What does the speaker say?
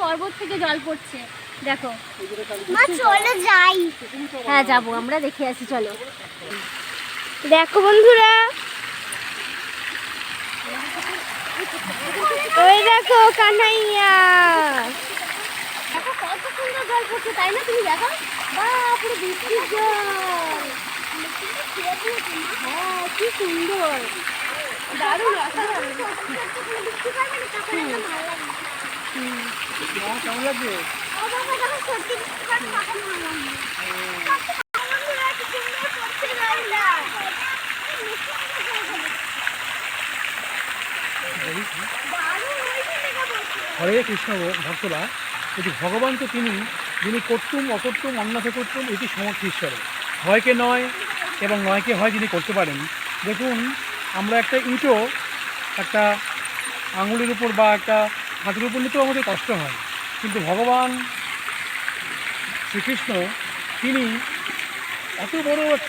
পর্বত থেকে জল পড়ছে দেখো। চলো যাই। হ্যাঁ যাবো, আমরা দেখে আসি চলো। দেখো বন্ধুরা, ওই দেখো কানাইয়া, দেখো কত সুন্দর জল পড়ছে তাই না? তুমি দেখো, পুরো বৃষ্টির জল। হ্যাঁ কি সুন্দর, দারুণ অসাধারণ। কেমন লাগছে? হরে কৃষ্ণ ভক্তরা, এটি ভগবান তো তিনি, যিনি কর্তুম অকর্তুম অন্যথা কর্তুম এটি সমর্থ ঈশ্বরে, হয়কে নয় এবং নয়কে হয় যিনি করতে পারেন। দেখুন, আমরা একটা ইঁটও একটা আঙুলের উপর বা একটা হাতের উপর নিতেও আমাদের কষ্ট হয়, কিন্তু ভগবান শ্রীকৃষ্ণ তিনি এত বড়